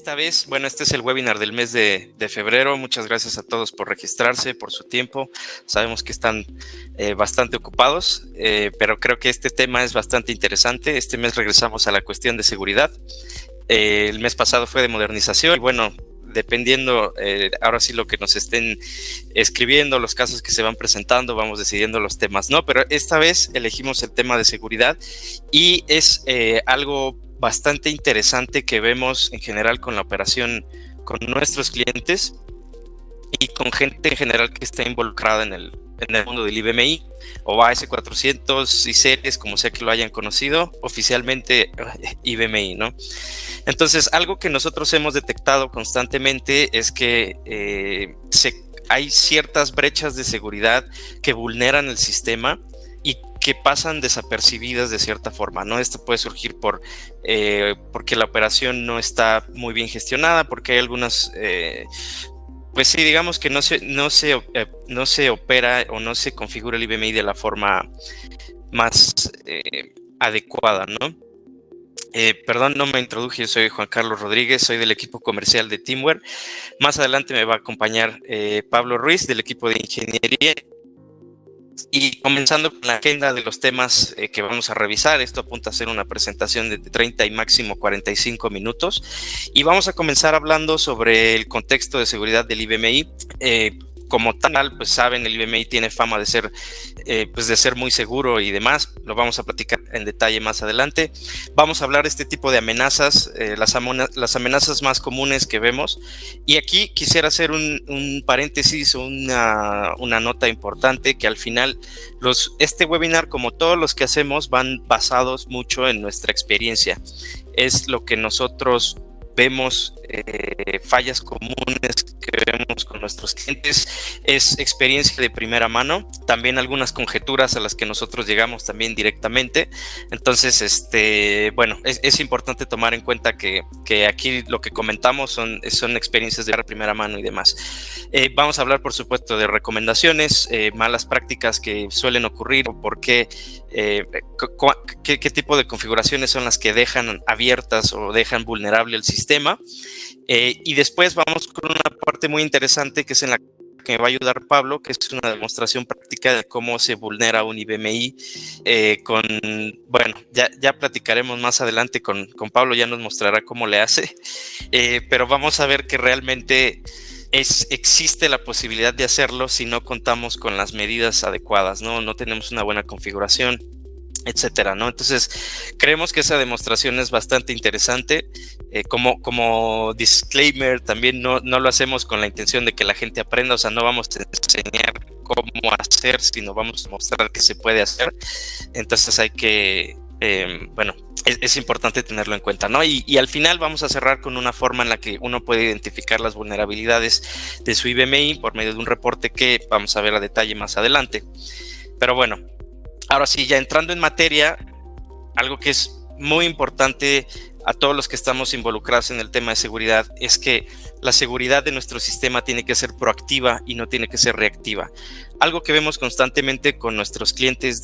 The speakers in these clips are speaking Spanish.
esta vez, bueno, este es el webinar del mes de febrero. Muchas gracias a todos por registrarse, por su tiempo. Sabemos que están bastante ocupados, pero creo que este tema es bastante interesante. Este mes regresamos a la cuestión de seguridad. El mes pasado fue de modernización y bueno, dependiendo ahora sí lo que nos estén escribiendo, los casos que se van presentando, vamos decidiendo los temas, ¿no? Pero esta vez elegimos el tema de seguridad y es algo bastante interesante que vemos en general con la operación con nuestros clientes y con gente en general que está involucrada en el mundo del IBMI o AS400 y series, como sea que lo hayan conocido, oficialmente IBMI, ¿no? Entonces, algo que nosotros hemos detectado constantemente es que hay ciertas brechas de seguridad que vulneran el sistema y que pasan desapercibidas de cierta forma, ¿no? Esto puede surgir porque la operación no está muy bien gestionada, porque hay algunas, pues sí, digamos que no se opera o no se configura el IBMI de la forma más adecuada, ¿no? Perdón, no me introduje, yo soy Juan Carlos Rodríguez, soy del equipo comercial de Teamware. Más adelante me va a acompañar Pablo Ruiz del equipo de ingeniería. Y comenzando con la agenda de los temas que vamos a revisar, esto apunta a ser una presentación de 30 y máximo 45 minutos. Y vamos a comenzar hablando sobre el contexto de seguridad del IBMI. Como tal, pues saben, el IBMI tiene fama de ser muy seguro y demás. Lo vamos a platicar en detalle más adelante. Vamos a hablar de este tipo de amenazas, las amenazas más comunes que vemos. Y aquí quisiera hacer un paréntesis, una nota importante, que al final este webinar, como todos los que hacemos, van basados mucho en nuestra experiencia. Es lo que nosotros vemos, fallas comunes que vemos con nuestros clientes, es experiencia de primera mano, también algunas conjeturas a las que nosotros llegamos también directamente. Entonces, bueno, es importante tomar en cuenta que aquí lo que comentamos son experiencias de primera mano y demás. Vamos a hablar, por supuesto, de recomendaciones, malas prácticas que suelen ocurrir, o por qué tipo de configuraciones son las que dejan abiertas o dejan vulnerable el sistema. Y después vamos con una parte muy interesante que es en la que me va a ayudar Pablo, que es una demostración práctica de cómo se vulnera un IBMI. Bueno, ya platicaremos más adelante con Pablo, ya nos mostrará cómo le hace, pero vamos a ver que realmente existe la posibilidad de hacerlo si no contamos con las medidas adecuadas, no tenemos una buena configuración, etcétera, ¿no? Entonces, creemos que esa demostración es bastante interesante. Como disclaimer, también no lo hacemos con la intención de que la gente aprenda, o sea, no vamos a enseñar cómo hacer, sino vamos a mostrar que se puede hacer. Entonces hay que, bueno, es importante tenerlo en cuenta, ¿no? Y al final vamos a cerrar con una forma en la que uno puede identificar las vulnerabilidades de su IBMI por medio de un reporte que vamos a ver a detalle más adelante. Pero bueno, ahora sí, ya entrando en materia, algo que es muy importante a todos los que estamos involucrados en el tema de seguridad es que la seguridad de nuestro sistema tiene que ser proactiva y no tiene que ser reactiva. Algo que vemos constantemente con nuestros clientes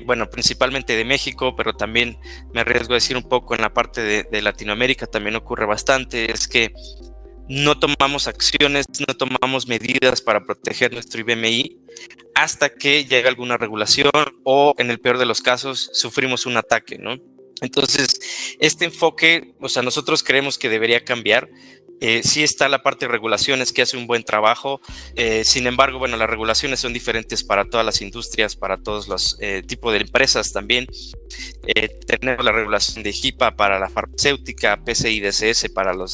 bueno, principalmente de México, pero también me arriesgo a decir un poco en la parte de Latinoamérica también ocurre bastante, es que no tomamos acciones, no tomamos medidas para proteger nuestro IBMI hasta que llega alguna regulación o, en el peor de los casos, sufrimos un ataque, ¿no? Entonces, este enfoque, o sea, nosotros creemos que debería cambiar. Sí está la parte de regulaciones que hace un buen trabajo. Sin embargo, bueno, las regulaciones son diferentes para todas las industrias, para todos los tipos de empresas también. Tenemos la regulación de HIPAA para la farmacéutica, PCI DSS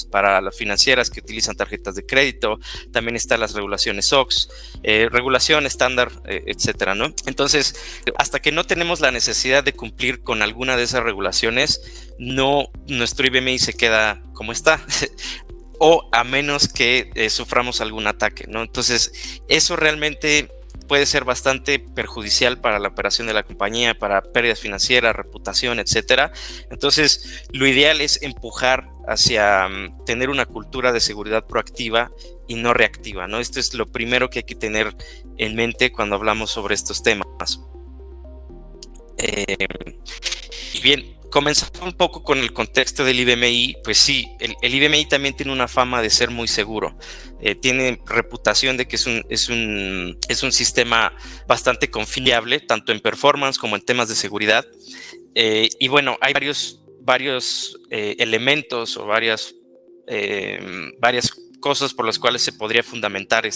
para las financieras que utilizan tarjetas de crédito. También están las regulaciones SOX, regulación estándar, etcétera, ¿no? Entonces, hasta que no tenemos la necesidad de cumplir con alguna de esas regulaciones, nuestro IBMI se queda como está. O a menos que suframos algún ataque, ¿no? Entonces, eso realmente puede ser bastante perjudicial para la operación de la compañía, para pérdidas financieras, reputación, etcétera. Entonces, lo ideal es empujar hacia tener una cultura de seguridad proactiva y no reactiva, ¿no? Esto es lo primero que hay que tener en mente cuando hablamos sobre estos temas. Y bien, comenzando un poco con el contexto del IBMI, pues sí, el IBMI también tiene una fama de ser muy seguro. Tiene reputación de que es un sistema bastante confiable, tanto en performance como en temas de seguridad. Y bueno, hay varios elementos o varias cosas por las cuales se podría fundamentar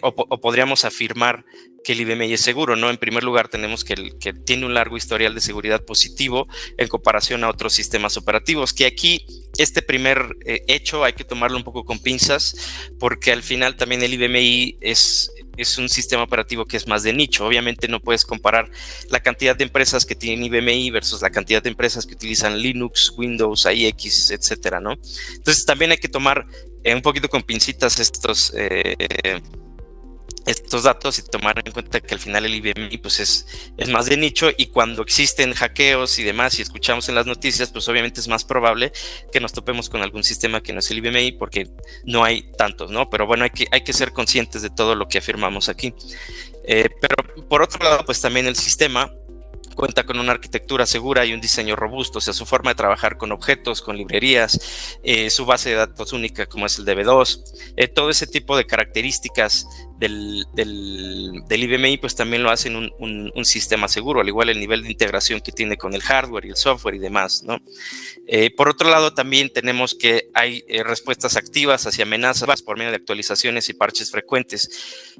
o podríamos afirmar que el IBMI es seguro, ¿no? En primer lugar, tenemos que tiene un largo historial de seguridad positivo en comparación a otros sistemas operativos, que aquí este primer hecho hay que tomarlo un poco con pinzas, porque al final también el IBMI es un sistema operativo que es más de nicho. Obviamente no puedes comparar la cantidad de empresas que tienen IBMI versus la cantidad de empresas que utilizan Linux, Windows, AIX, etcétera, ¿no? Entonces también hay que tomar un poquito con pincitas estos datos y tomar en cuenta que al final el IBMI pues es más de nicho, y cuando existen hackeos y demás y escuchamos en las noticias, pues obviamente es más probable que nos topemos con algún sistema que no es el IBMI, porque no hay tantos, ¿no? Pero bueno, hay que ser conscientes de todo lo que afirmamos aquí. Pero por otro lado, pues también el sistema cuenta con una arquitectura segura y un diseño robusto, o sea, su forma de trabajar con objetos, con librerías, su base de datos única como es el DB2, todo ese tipo de características del IBMI pues también lo hacen un sistema seguro, al igual el nivel de integración que tiene con el hardware y el software y demás, ¿no? Por otro lado, también tenemos que hay respuestas activas hacia amenazas por medio de actualizaciones y parches frecuentes.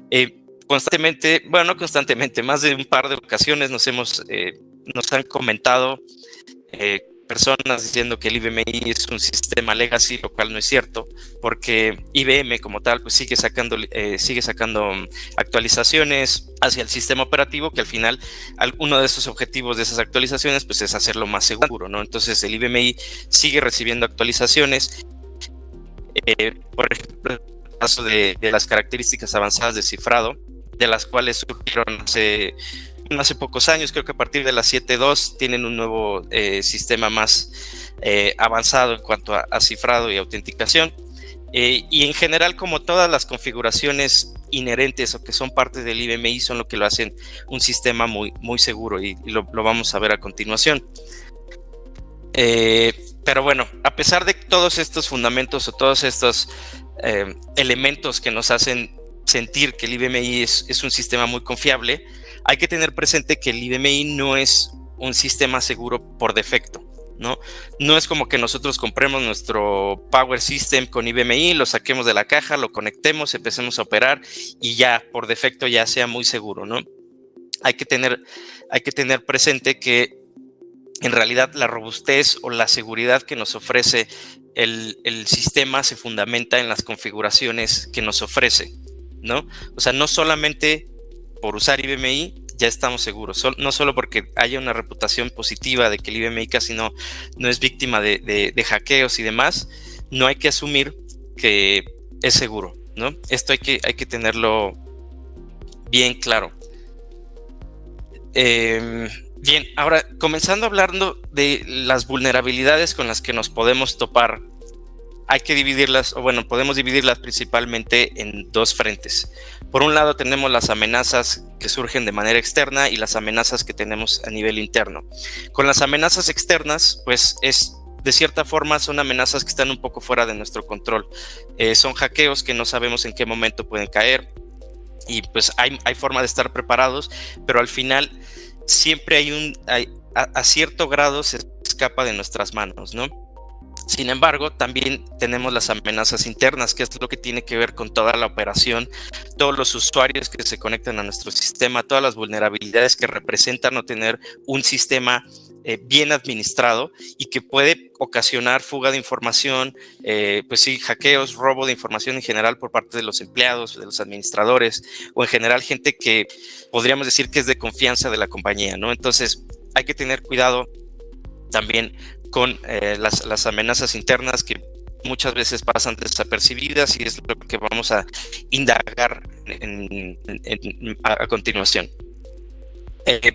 Constantemente, bueno, no constantemente, más de un par de ocasiones nos han comentado personas diciendo que el IBMI es un sistema legacy, lo cual no es cierto, porque IBM como tal pues sigue sacando actualizaciones hacia el sistema operativo, que al final uno de esos objetivos de esas actualizaciones pues es hacerlo más seguro, ¿no? Entonces el IBMI sigue recibiendo actualizaciones. Por ejemplo, el caso de las características avanzadas de cifrado, de las cuales surgieron hace pocos años. Creo que a partir de la 7.2 tienen un nuevo sistema más avanzado en cuanto a cifrado y autenticación. Y en general, como todas las configuraciones inherentes o que son parte del IBMI son lo que lo hacen un sistema muy, muy seguro, y lo vamos a ver a continuación. Pero bueno, a pesar de todos estos fundamentos o todos estos elementos que nos hacen sentir que el IBMI es un sistema muy confiable, hay que tener presente que el IBMI no es un sistema seguro por defecto, ¿no? No es como que nosotros compremos nuestro Power System con IBMI, lo saquemos de la caja, lo conectemos, empecemos a operar y ya por defecto ya sea muy seguro, ¿no? Hay que tener presente que en realidad la robustez o la seguridad que nos ofrece el sistema se fundamenta en las configuraciones que nos ofrece, ¿no? O sea, no solamente por usar IBMI ya estamos seguros, no solo porque haya una reputación positiva de que el IBMI casi no es víctima de hackeos y demás, no hay que asumir que es seguro, ¿no? Esto hay que tenerlo bien claro. Bien, ahora comenzando hablando de las vulnerabilidades con las que nos podemos topar, hay que dividirlas, o bueno, podemos dividirlas principalmente en dos frentes. Por un lado tenemos las amenazas que surgen de manera externa y las amenazas que tenemos a nivel interno. Con las amenazas externas, pues de cierta forma son amenazas que están un poco fuera de nuestro control. Son hackeos que no sabemos en qué momento pueden caer, y pues hay forma de estar preparados, pero al final siempre a cierto grado se escapa de nuestras manos, ¿no? Sin embargo, también tenemos las amenazas internas, que es lo que tiene que ver con toda la operación, todos los usuarios que se conectan a nuestro sistema, todas las vulnerabilidades que representan no tener un sistema bien administrado y que puede ocasionar fuga de información, pues sí, hackeos, robo de información en general por parte de los empleados, de los administradores, o en general gente que podríamos decir que es de confianza de la compañía, ¿no? Entonces hay que tener cuidado también con las amenazas internas, que muchas veces pasan desapercibidas, y es lo que vamos a indagar a continuación.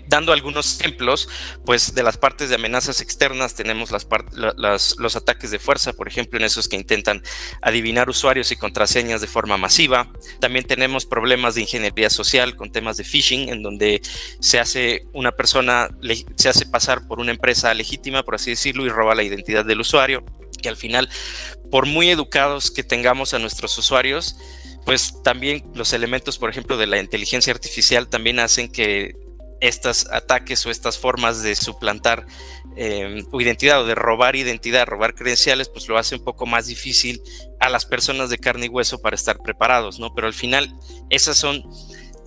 Dando algunos ejemplos, pues de las partes de amenazas externas tenemos los ataques de fuerza, por ejemplo, en esos que intentan adivinar usuarios y contraseñas de forma masiva. También tenemos problemas de ingeniería social con temas de phishing, en donde se hace se hace pasar por una empresa legítima, por así decirlo, y roba la identidad del usuario, que al final, por muy educados que tengamos a nuestros usuarios, pues también los elementos, por ejemplo, de la inteligencia artificial también hacen que estos ataques o estas formas de suplantar identidad o de robar identidad, robar credenciales, pues lo hace un poco más difícil a las personas de carne y hueso para estar preparados, ¿no? Pero al final esas son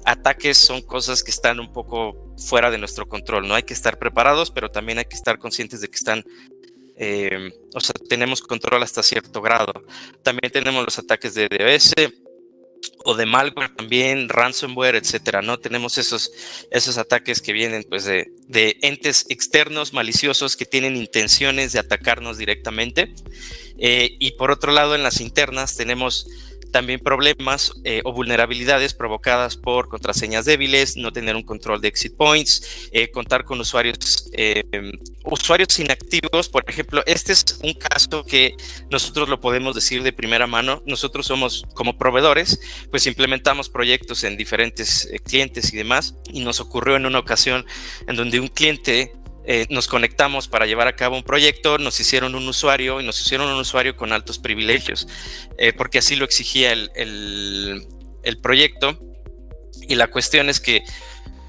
ataques, son cosas que están un poco fuera de nuestro control, ¿no? Hay que estar preparados, pero también hay que estar conscientes de que están, o sea, tenemos control hasta cierto grado. También tenemos los ataques de DDoS, o de malware también, ransomware, etcétera, ¿no? Tenemos esos ataques que vienen pues de entes externos maliciosos que tienen intenciones de atacarnos directamente. Y por otro lado, en las internas tenemos también problemas o vulnerabilidades provocadas por contraseñas débiles, no tener un control de exit points, contar con usuarios inactivos. Por ejemplo, este es un caso que nosotros lo podemos decir de primera mano. Nosotros somos, como proveedores, pues implementamos proyectos en diferentes clientes y demás, y nos ocurrió en una ocasión en donde un cliente nos conectamos para llevar a cabo un proyecto, nos hicieron un usuario con altos privilegios, porque así lo exigía el proyecto. Y la cuestión es que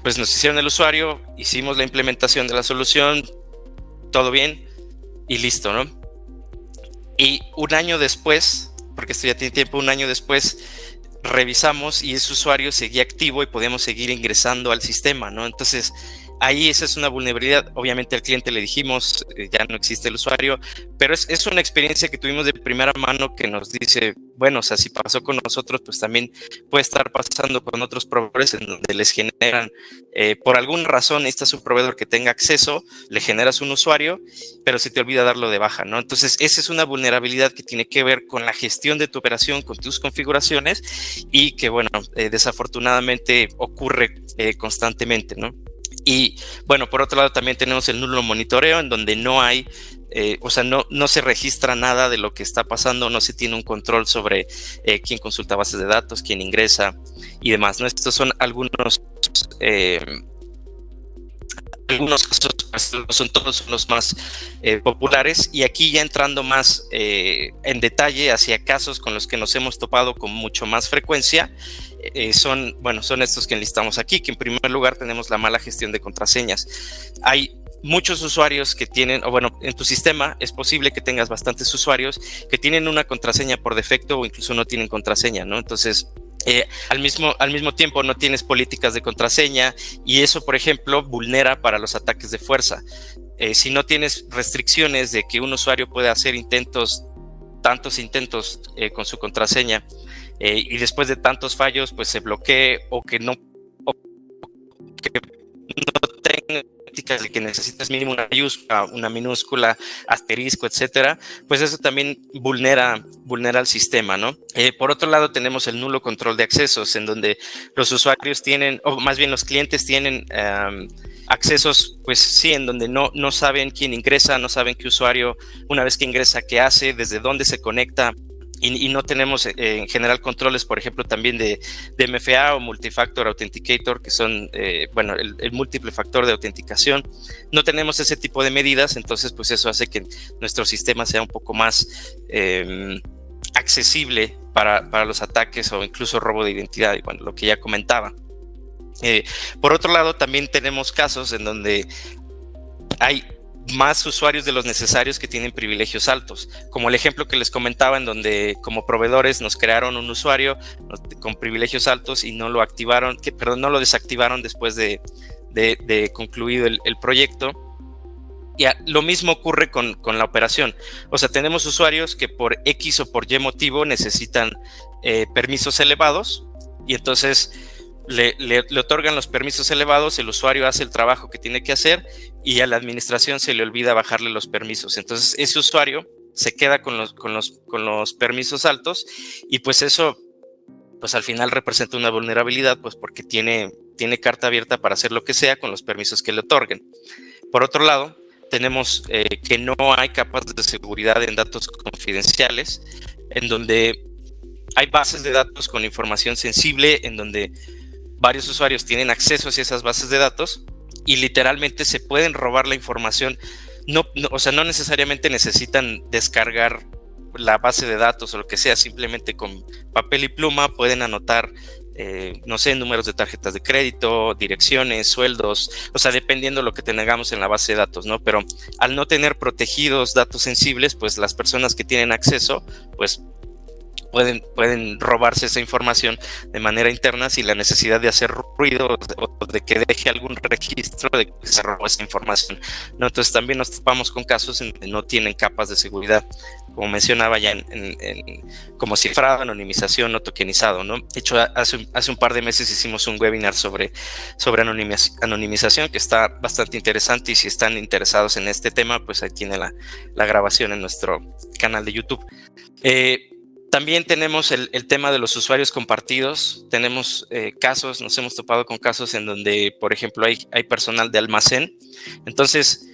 pues nos hicieron el usuario, hicimos la implementación de la solución, todo bien y listo, ¿no? Y un año después, porque esto ya tiene tiempo, un año después revisamos y ese usuario seguía activo y podíamos seguir ingresando al sistema, ¿no? Entonces, ahí esa es una vulnerabilidad. Obviamente al cliente le dijimos, ya no existe el usuario, pero es una experiencia que tuvimos de primera mano que nos dice, bueno, o sea, si pasó con nosotros, pues también puede estar pasando con otros proveedores en donde les generan, por alguna razón, necesitas un proveedor que tenga acceso, le generas un usuario, pero se te olvida darlo de baja, ¿no? Entonces, esa es una vulnerabilidad que tiene que ver con la gestión de tu operación, con tus configuraciones, y que, bueno, desafortunadamente ocurre constantemente, ¿no? Y bueno, por otro lado también tenemos el nulo monitoreo, en donde no hay, o sea, no se registra nada de lo que está pasando, no se tiene un control sobre quién consulta bases de datos, quién ingresa y demás, ¿no? Estos son algunos casos, son todos los más populares, y aquí ya entrando más en detalle hacia casos con los que nos hemos topado con mucho más frecuencia, son estos que enlistamos aquí, que en primer lugar tenemos la mala gestión de contraseñas. Hay muchos usuarios que tienen, o bueno, en tu sistema es posible que tengas bastantes usuarios que tienen una contraseña por defecto o incluso no tienen contraseña, ¿no? Entonces, al mismo tiempo no tienes políticas de contraseña, y eso, por ejemplo, vulnera para los ataques de fuerza. Si no tienes restricciones de que un usuario puede hacer tantos intentos con su contraseña, y después de tantos fallos pues se bloquee, o que no tenga políticas de que necesitas mínimo una minúscula, asterisco, etcétera, pues eso también vulnera el sistema, ¿no? Por otro lado, tenemos el nulo control de accesos, en donde los usuarios tienen, o más bien los clientes tienen accesos, pues sí, en donde no saben quién ingresa, no saben qué usuario, una vez que ingresa, qué hace, desde dónde se conecta. Y no tenemos en general controles, por ejemplo, también de MFA o Multifactor Authenticator, que son, el múltiple factor de autenticación. No tenemos ese tipo de medidas, entonces pues eso hace que nuestro sistema sea un poco más accesible para los ataques o incluso robo de identidad, y bueno, lo que ya comentaba. Por otro lado, también tenemos casos en donde hay más usuarios de los necesarios que tienen privilegios altos, como el ejemplo que les comentaba, en donde como proveedores nos crearon un usuario con privilegios altos y no lo desactivaron después de concluido el proyecto. Y lo mismo ocurre con la operación. O sea, tenemos usuarios que por X o por Y motivo necesitan permisos elevados, y entonces le otorgan los permisos elevados, el usuario hace el trabajo que tiene que hacer y a la administración se le olvida bajarle los permisos. Entonces ese usuario se queda con los permisos altos, y pues eso pues al final representa una vulnerabilidad, pues porque tiene carta abierta para hacer lo que sea con los permisos que le otorguen. Por otro lado, tenemos que no hay capas de seguridad en datos confidenciales, en donde hay bases de datos con información sensible, en donde varios usuarios tienen acceso a esas bases de datos y literalmente se pueden robar la información. O sea, no necesariamente necesitan descargar la base de datos o lo que sea, simplemente con papel y pluma pueden anotar, no sé, números de tarjetas de crédito, direcciones, sueldos, o sea, dependiendo de lo que tengamos en la base de datos, ¿no? Pero al no tener protegidos datos sensibles, pues las personas que tienen acceso, pues pueden robarse esa información de manera interna sin la necesidad de hacer ruido o de que deje algún registro de que se robó esa información, ¿no? Entonces también nos topamos con casos en que no tienen capas de seguridad, como mencionaba ya como cifrado, anonimización o tokenizado, ¿no? De hecho, hace un par de meses hicimos un webinar sobre anonimización que está bastante interesante, y si están interesados en este tema, pues ahí tiene la grabación en nuestro canal de YouTube. También tenemos el tema de los usuarios compartidos. Tenemos casos, nos hemos topado con casos en donde, por ejemplo, hay personal de almacén. Entonces,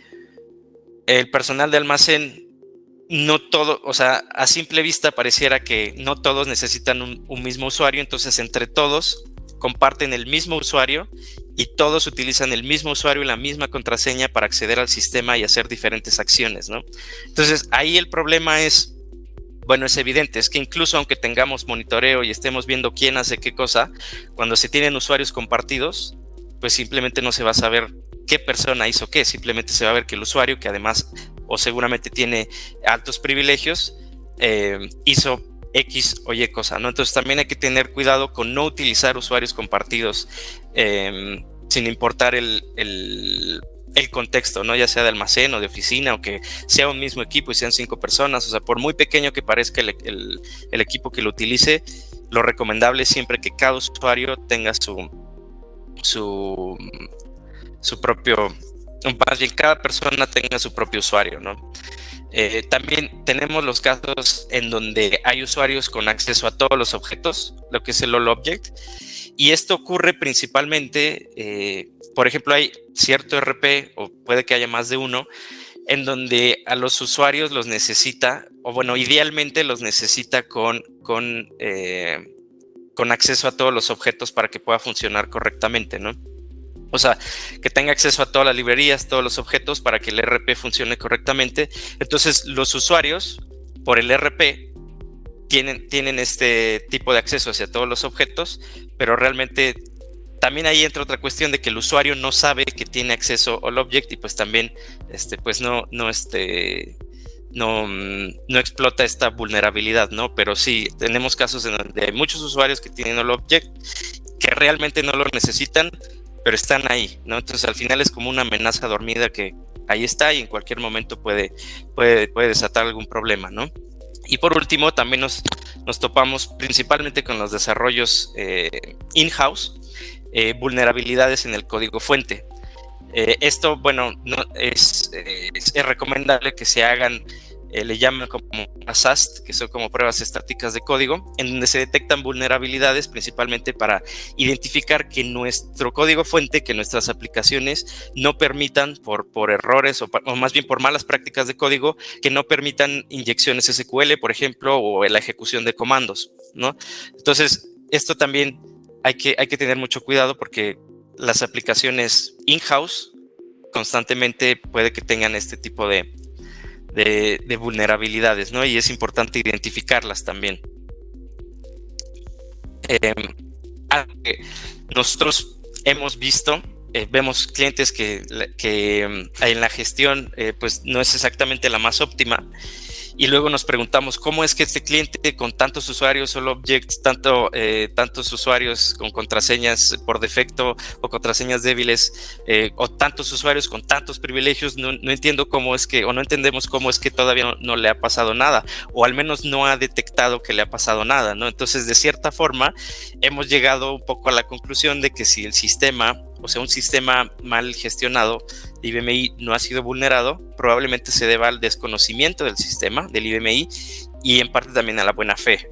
el personal de almacén, no todo, o sea, a simple vista pareciera que no todos necesitan un mismo usuario, entonces entre todos comparten el mismo usuario y todos utilizan el mismo usuario y la misma contraseña para acceder al sistema y hacer diferentes acciones, ¿no? Entonces, ahí el problema es, bueno, es evidente, es que incluso aunque tengamos monitoreo y estemos viendo quién hace qué cosa, cuando se tienen usuarios compartidos, pues simplemente no se va a saber qué persona hizo qué, simplemente se va a ver que el usuario, que además o seguramente tiene altos privilegios, hizo X o Y cosa, ¿no? Entonces también hay que tener cuidado con no utilizar usuarios compartidos sin importar el contexto, ¿no? Ya sea de almacén o de oficina, o que sea un mismo equipo y sean 5 personas. O sea, por muy pequeño que parezca el equipo que lo utilice, lo recomendable es siempre que cada usuario tenga su propio, más bien cada persona tenga su propio usuario, ¿no? También tenemos los casos en donde hay usuarios con acceso a todos los objetos, lo que es el all object, y esto ocurre principalmente, por ejemplo, hay cierto RP, o puede que haya más de uno, en donde a los usuarios los necesita, o bueno, idealmente los necesita con acceso a todos los objetos para que pueda funcionar correctamente, ¿no? O sea, que tenga acceso a todas las librerías, todos los objetos para que el RP funcione correctamente. Entonces, los usuarios, por el RP, tienen este tipo de acceso hacia todos los objetos, pero realmente también ahí entra otra cuestión de que el usuario no sabe que tiene acceso al object, y pues también pues no explota esta vulnerabilidad, ¿no? Pero sí, tenemos casos en donde hay muchos usuarios que tienen el object que realmente no lo necesitan, pero están ahí, ¿no? Entonces al final es como una amenaza dormida que ahí está y en cualquier momento puede desatar algún problema, ¿no? Y por último, también nos topamos principalmente con los desarrollos in-house, vulnerabilidades en el código fuente. Esto, bueno, no, es recomendable que se hagan, le llaman como SAST, que son como pruebas estáticas de código, en donde se detectan vulnerabilidades principalmente para identificar que nuestro código fuente, que nuestras aplicaciones no permitan por errores o más bien por malas prácticas de código, que no permitan inyecciones SQL, por ejemplo, o la ejecución de comandos, ¿no? Entonces, esto también hay que tener mucho cuidado, porque las aplicaciones in-house constantemente puede que tengan este tipo de vulnerabilidades, ¿no? Y es importante identificarlas también. Algo que nosotros hemos visto, vemos clientes que en la gestión pues no es exactamente la más óptima, y luego nos preguntamos cómo es que este cliente con tantos usuarios solo objects, tantos usuarios con contraseñas por defecto o contraseñas débiles, o tantos usuarios con tantos privilegios, no entiendo cómo es que, o no entendemos cómo es que todavía no le ha pasado nada, o al menos no ha detectado que le ha pasado nada, ¿no? Entonces, de cierta forma, hemos llegado un poco a la conclusión de que si el sistema, o sea, un sistema mal gestionado de IBMI no ha sido vulnerado, probablemente se deba al desconocimiento del sistema, del IBMI, y en parte también a la buena fe.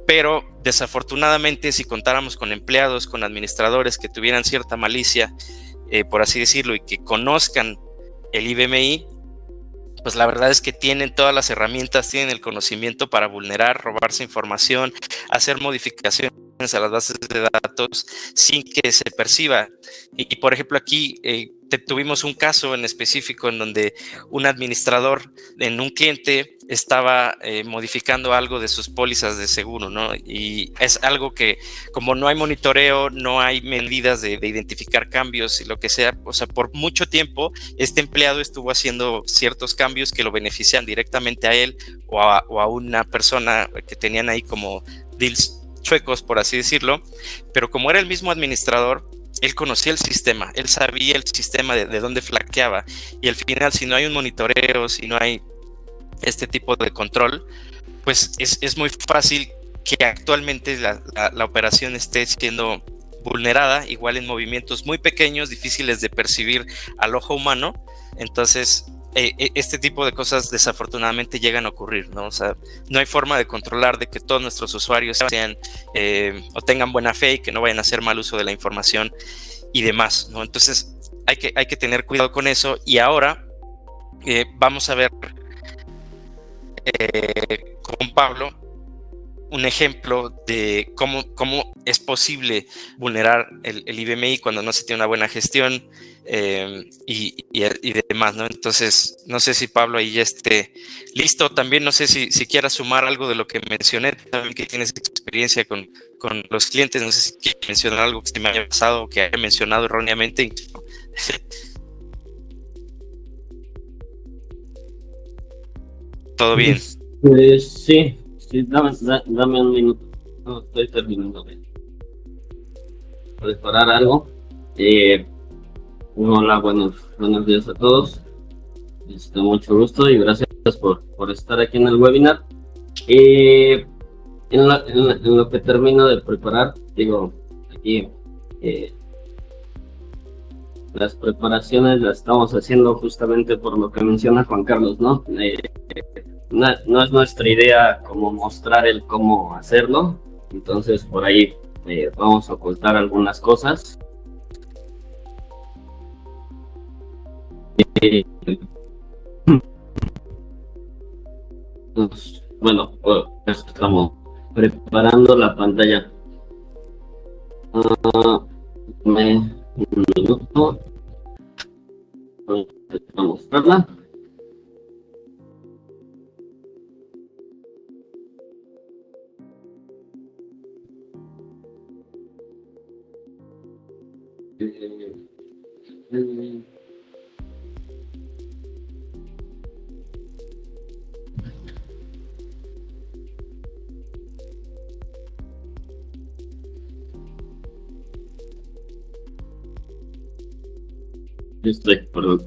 pero desafortunadamente si contáramos con empleados, con administradores que tuvieran cierta malicia, por así decirlo, y que conozcan el IBMI, pues la verdad es que tienen todas las herramientas, tienen el conocimiento para vulnerar, robarse información, hacer modificaciones a las bases de datos sin que se perciba. Y por ejemplo aquí tuvimos un caso en específico en donde un administrador en un cliente estaba modificando algo de sus pólizas de seguro, ¿no? Y es algo que como no hay monitoreo, no hay medidas de identificar cambios y lo que sea, o sea, por mucho tiempo este empleado estuvo haciendo ciertos cambios que lo benefician directamente a él o a una persona que tenían ahí como deals chuecos, por así decirlo, pero como era el mismo administrador, él conocía el sistema, él sabía el sistema de dónde flaqueaba, y al final si no hay un monitoreo, si no hay este tipo de control, pues es muy fácil que actualmente la operación esté siendo vulnerada, igual en movimientos muy pequeños, difíciles de percibir al ojo humano. Entonces este tipo de cosas desafortunadamente llegan a ocurrir, ¿no? O sea, no hay forma de controlar de que todos nuestros usuarios sean o tengan buena fe y que no vayan a hacer mal uso de la información y demás, ¿no? Entonces hay que tener cuidado con eso. Y ahora vamos a ver con Pablo un ejemplo de cómo es posible vulnerar el IBMI cuando no se tiene una buena gestión y demás, ¿no? Entonces, no sé si Pablo ahí ya esté listo. También no sé si quieras sumar algo de lo que mencioné, también que tienes experiencia con los clientes. No sé si quieres mencionar algo que se me haya pasado o que haya mencionado erróneamente. ¿Todo bien? Sí, dame un minuto. No, estoy terminando de preparar algo. Hola, buenos días a todos. Mucho gusto y gracias por estar aquí en el webinar. En lo que termino de preparar, digo, aquí las preparaciones las estamos haciendo justamente por lo que menciona Juan Carlos, ¿no? No es nuestra idea como mostrar el cómo hacerlo, entonces por ahí vamos a ocultar algunas cosas. Pues, bueno, estamos preparando la pantalla. Un minuto. Vamos a mostrarla. Perdón.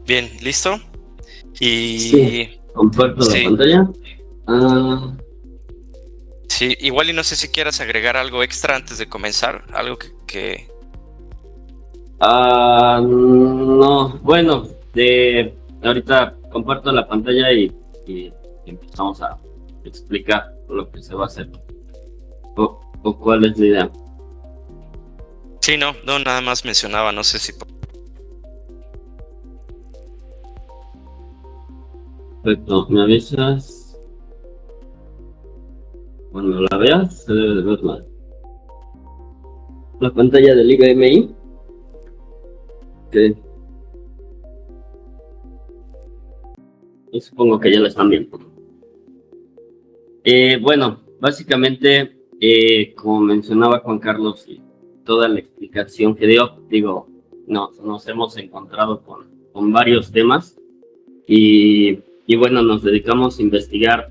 Bien, ¿listo? Y sí, comparto la pantalla. Sí, igual y no sé si quieras agregar algo extra antes de comenzar, algo que... No, bueno, ahorita comparto la pantalla y empezamos a explicar lo que se va a hacer o cuál es la idea. Sí, no, nada más mencionaba, no sé si... Perfecto, ¿me avisas? Cuando la veas, se debe de ver la pantalla del IBMI. Okay. Y supongo que ya la están viendo. Bueno, básicamente, como mencionaba Juan Carlos y toda la explicación que dio, digo, nos hemos encontrado con varios temas y bueno, nos dedicamos a investigar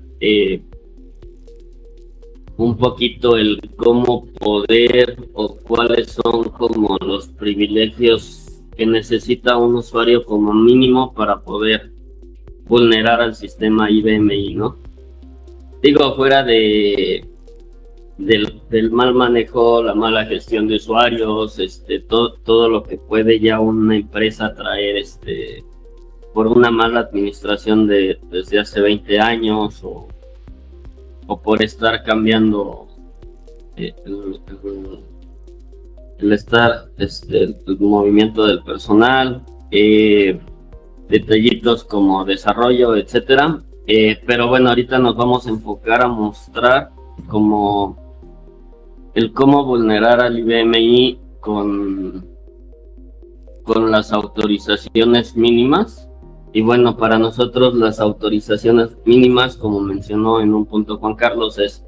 un poquito el cómo poder o cuáles son como los privilegios que necesita un usuario como mínimo para poder vulnerar al sistema IBMI, ¿no? Digo, fuera del mal manejo, la mala gestión de usuarios, todo lo que puede ya una empresa traer por una mala administración desde hace 20 años o por estar cambiando el movimiento del personal, detallitos como desarrollo, etcétera. Pero bueno, ahorita nos vamos a enfocar a mostrar cómo vulnerar al IBMI con las autorizaciones mínimas. Y bueno, para nosotros las autorizaciones mínimas, como mencionó en un punto Juan Carlos, es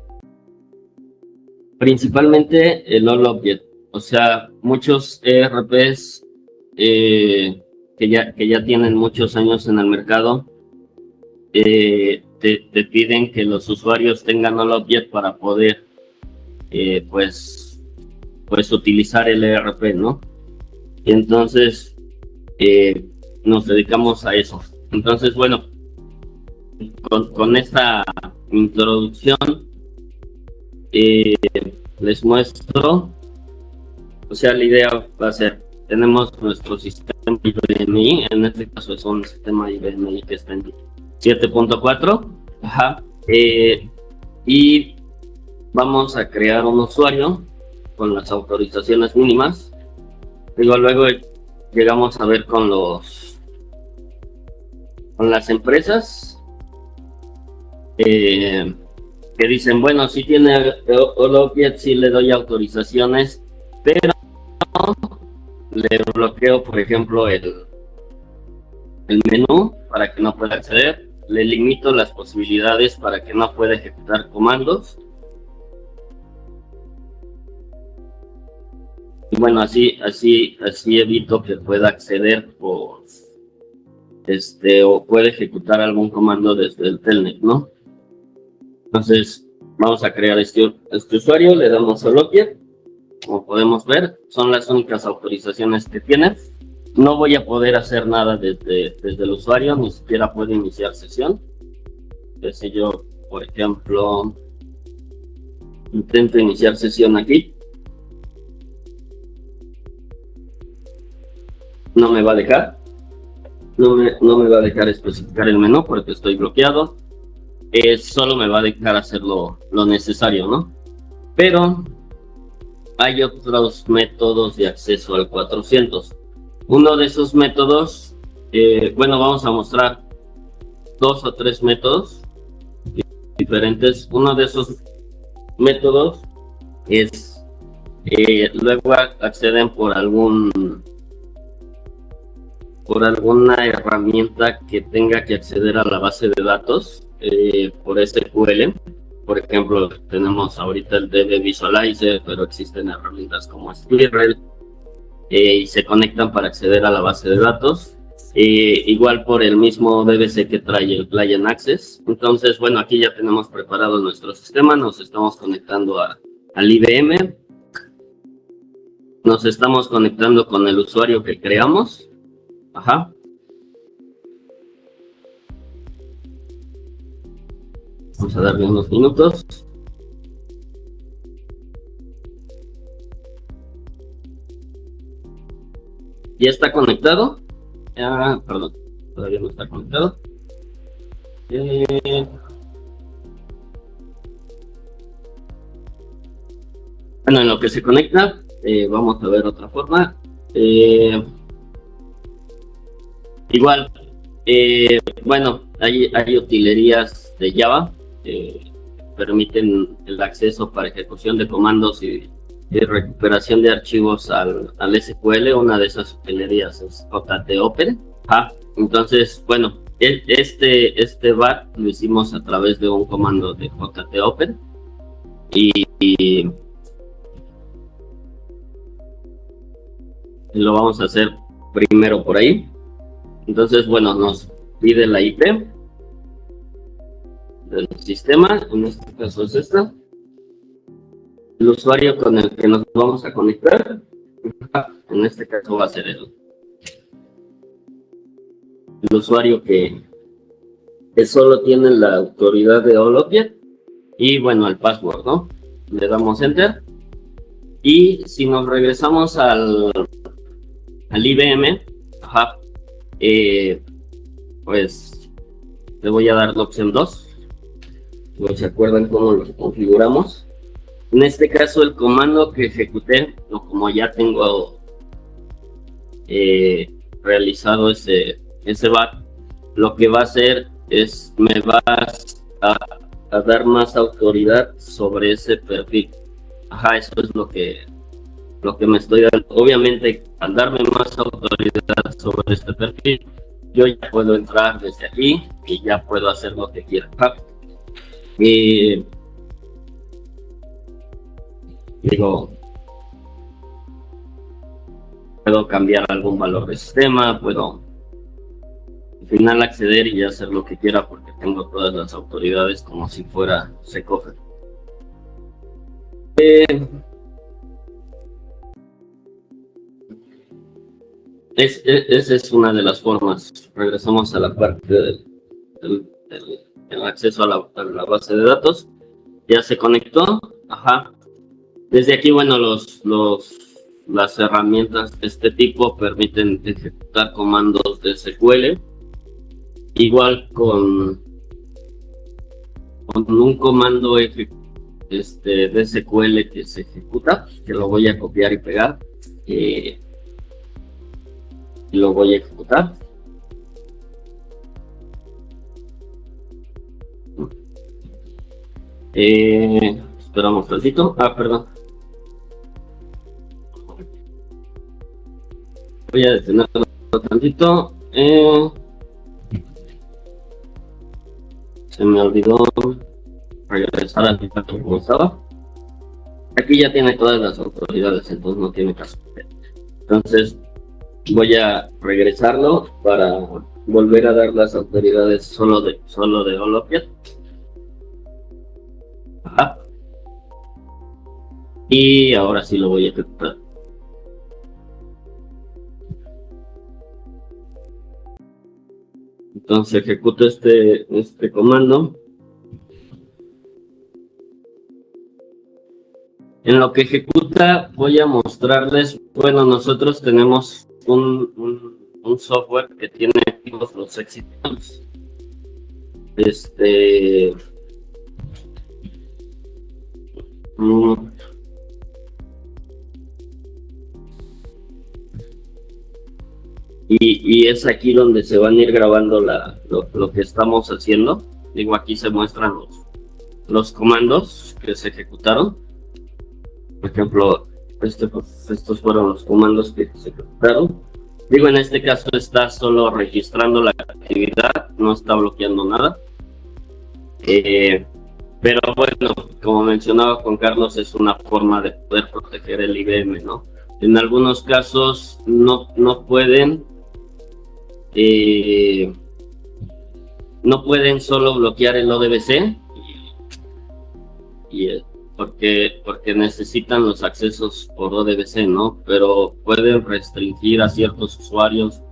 principalmente el All Object. O sea, muchos ERPs que ya tienen muchos años en el mercado te piden que los usuarios tengan All Object para poder pues utilizar el ERP, ¿no? Y entonces nos dedicamos a eso. Entonces, bueno, con esta introducción les muestro, o sea, la idea va a ser, tenemos nuestro sistema IBMI, en este caso es un sistema IBMI que está en 7.4, y vamos a crear un usuario con las autorizaciones mínimas. Luego llegamos a ver con las empresas que dicen, bueno, si tiene All Object, sí le doy autorizaciones, pero le bloqueo, por ejemplo, el menú para que no pueda acceder, le limito las posibilidades para que no pueda ejecutar comandos. Y bueno, así evito que pueda acceder o puede ejecutar algún comando desde el telnet, ¿no? Entonces vamos a crear este usuario, le damos All Object. Como podemos ver, son las únicas autorizaciones que tiene. No voy a poder hacer nada desde el usuario, ni siquiera puedo iniciar sesión. Si yo, por ejemplo, intento iniciar sesión aquí, no me va a dejar. No me va a dejar especificar el menú porque estoy bloqueado. Solo me va a dejar hacer lo necesario, ¿no? Pero hay otros métodos de acceso al 400. Uno de esos métodos, bueno, vamos a mostrar 2 o 3 métodos diferentes. Uno de esos métodos es, luego acceden por alguna herramienta que tenga que acceder a la base de datos por SQL. Por ejemplo, tenemos ahorita el DB Visualizer, pero existen herramientas como Squirrel y se conectan para acceder a la base de datos. Igual por el mismo DBC que trae el Client Access. Entonces, bueno, aquí ya tenemos preparado nuestro sistema, nos estamos conectando al IBM, nos estamos conectando con el usuario que creamos. Vamos a darle unos minutos. Ya está conectado. Perdón, todavía no está conectado. Bueno, en lo que se conecta, vamos a ver otra forma. Igual, bueno, hay utilerías de Java que permiten el acceso para ejecución de comandos y recuperación de archivos al SQL. Una de esas utilerías es JTOpen. Entonces, bueno, este BAT lo hicimos a través de un comando de JTOpen y lo vamos a hacer primero por ahí. Entonces, bueno, nos pide la IP del sistema, en este caso es esta. El usuario con el que nos vamos a conectar, en este caso va a ser el usuario que solo tiene la autoridad de All Object y bueno, el password, ¿no? Le damos Enter y si nos regresamos al IBM, pues le voy a dar la opción 2, ¿Se acuerdan cómo los configuramos? En este caso, el comando que ejecuté, o como ya tengo realizado ese bat, lo que va a hacer es me va a dar más autoridad sobre ese perfil. Ajá, eso es lo que me estoy dando. Obviamente, al darme más autoridad sobre este perfil, yo ya puedo entrar desde aquí y ya puedo hacer lo que quiera. Digo, puedo cambiar algún valor de sistema, puedo al final acceder y hacer lo que quiera porque tengo todas las autoridades como si fuera Secofer. Esa es una de las formas. Regresamos a la parte del acceso a la base de datos. Ya se conectó. Ajá. Desde aquí, bueno, las herramientas de este tipo permiten ejecutar comandos de SQL. Igual con un comando de SQL que se ejecuta, que lo voy a copiar y pegar. Y lo voy a ejecutar. Esperamos un ratito. Perdón. Voy a detenerlo un tantito. Se me olvidó regresar al final como estaba. Aquí ya tiene todas las autoridades, entonces no tiene caso. Entonces voy a regresarlo para volver a dar las autoridades solo de Holopiat. Ajá. Y ahora sí lo voy a ejecutar. Entonces ejecuto este comando. En lo que ejecuta voy a mostrarles, bueno, nosotros tenemos un software que tiene activos los exitamos. Y es aquí donde se van a ir grabando lo que estamos haciendo. Digo, aquí se muestran los comandos que se ejecutaron. Por ejemplo, estos fueron los comandos que se ejecutaron. Digo, en este caso está solo registrando la actividad, no está bloqueando nada. Pero bueno, como mencionaba Juan Carlos, es una forma de poder proteger el IBM, ¿no? En algunos casos no pueden solo bloquear el ODBC porque necesitan los accesos por ODBC, ¿no? Pero pueden restringir a ciertos usuarios,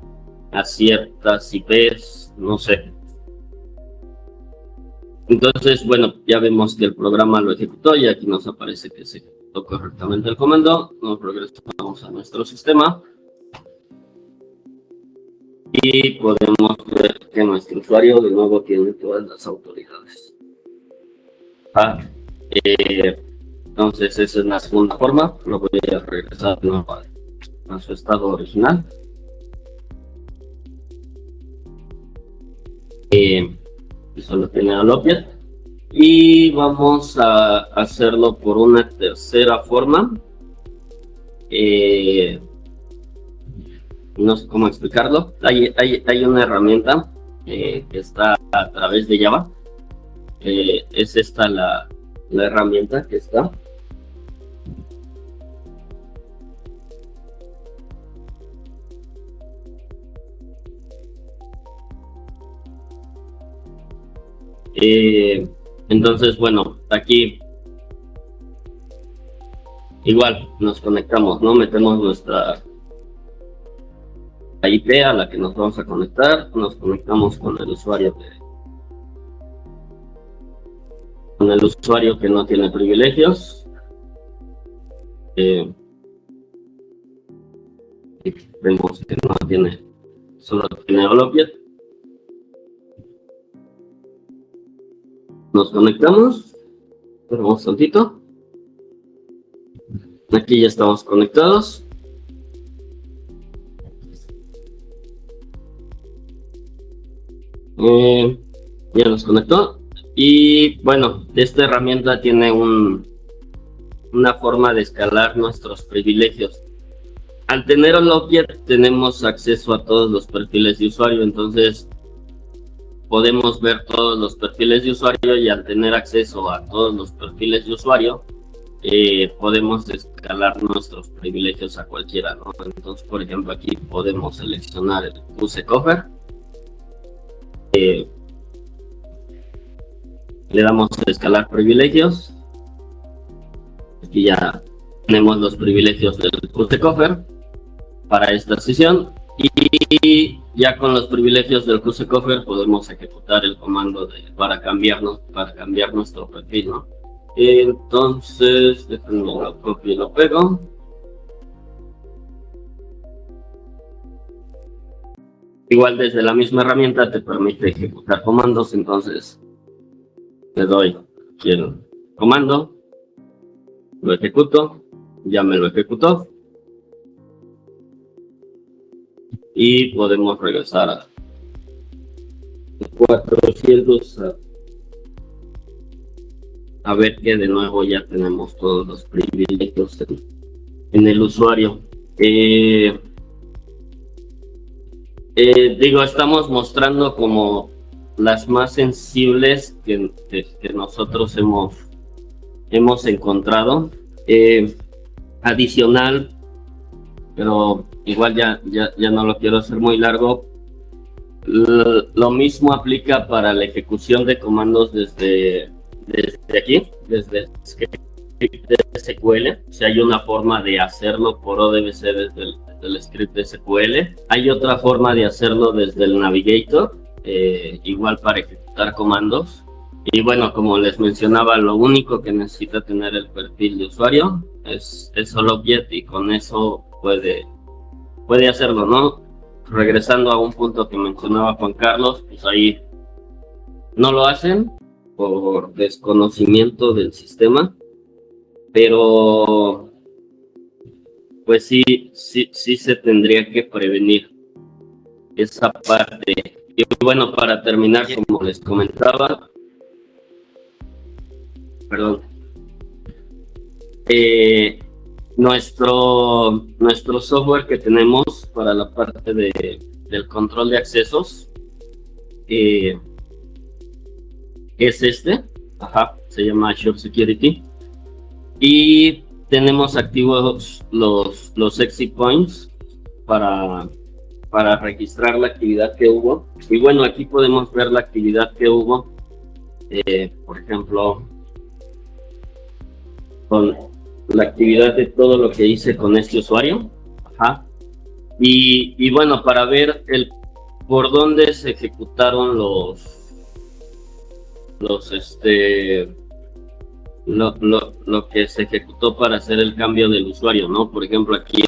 a ciertas IPs, no sé. Entonces, bueno, ya vemos que el programa lo ejecutó y aquí nos aparece que se ejecutó correctamente el comando. Nos regresamos a nuestro sistema y podemos ver que nuestro usuario de nuevo tiene todas las autoridades. Entonces esa es la segunda forma. Lo voy a regresar de nuevo a su estado original. Solo tiene Holopiat. Y vamos a hacerlo por una tercera forma. No sé cómo explicarlo. Hay una herramienta que está a través de Java. Es esta la herramienta que está. Entonces, bueno, aquí igual nos conectamos, ¿no? Metemos nuestra IP a la que nos vamos a conectar, nos conectamos con el usuario que no tiene privilegios. Vemos que no tiene, solo tiene Holopiat. Nos conectamos. Esperamos tantito. Aquí ya estamos conectados. Ya nos conectó. Y bueno, esta herramienta tiene una forma de escalar nuestros privilegios. Al tener un object tenemos acceso a todos los perfiles de usuario, entonces podemos ver todos los perfiles de usuario, y al tener acceso a todos los perfiles de usuario podemos escalar nuestros privilegios a cualquiera, ¿no? Entonces, por ejemplo, aquí podemos seleccionar el useCover, le damos a escalar privilegios. Aquí ya tenemos los privilegios del useCover para esta sesión, y ya con los privilegios del useCover podemos ejecutar el comando para cambiar nuestro perfil, ¿no? Entonces, déjenme lo copio y lo pego. Igual desde la misma herramienta te permite ejecutar comandos, entonces le doy aquí el comando, lo ejecuto, ya me lo ejecutó, y podemos regresar a 400 a ver que de nuevo ya tenemos todos los privilegios en el usuario. Digo, estamos mostrando como las más sensibles que nosotros hemos encontrado. Adicional, pero igual ya no lo quiero hacer muy largo. Lo mismo aplica para la ejecución de comandos desde aquí, desde script de SQL. O sea, hay una forma de hacerlo por ODBC desde el script de SQL. Hay otra forma de hacerlo desde el Navigator, igual para ejecutar comandos. Y bueno, como les mencionaba, lo único que necesita tener el perfil de usuario es solo object, y con eso puede hacerlo, ¿no? Regresando a un punto que mencionaba Juan Carlos, pues ahí no lo hacen por desconocimiento del sistema, pero pues sí se tendría que prevenir esa parte. Y bueno, para terminar, como les comentaba, perdón, nuestro software que tenemos para la parte del control de accesos es se llama Azure Security, y tenemos activos los exit points para registrar la actividad que hubo. Y bueno, aquí podemos ver la actividad que hubo, por ejemplo, con la actividad de todo lo que hice con este usuario. Y bueno, para ver por dónde se ejecutaron lo que se ejecutó para hacer el cambio del usuario, ¿no? Por ejemplo, aquí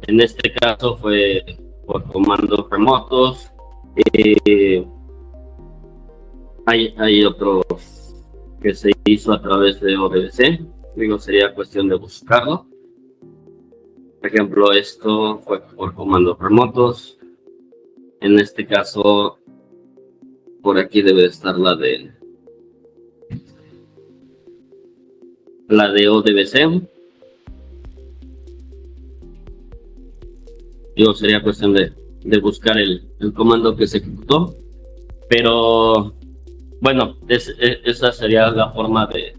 en este caso fue por comandos remotos. Hay otros que se hizo a través de ODBC. Digo, sería cuestión de buscarlo. Por ejemplo, esto fue por comandos remotos. En este caso, por aquí debe estar la de ODBC. Digo, sería cuestión de buscar el comando que se ejecutó. Pero bueno, esa sería la forma de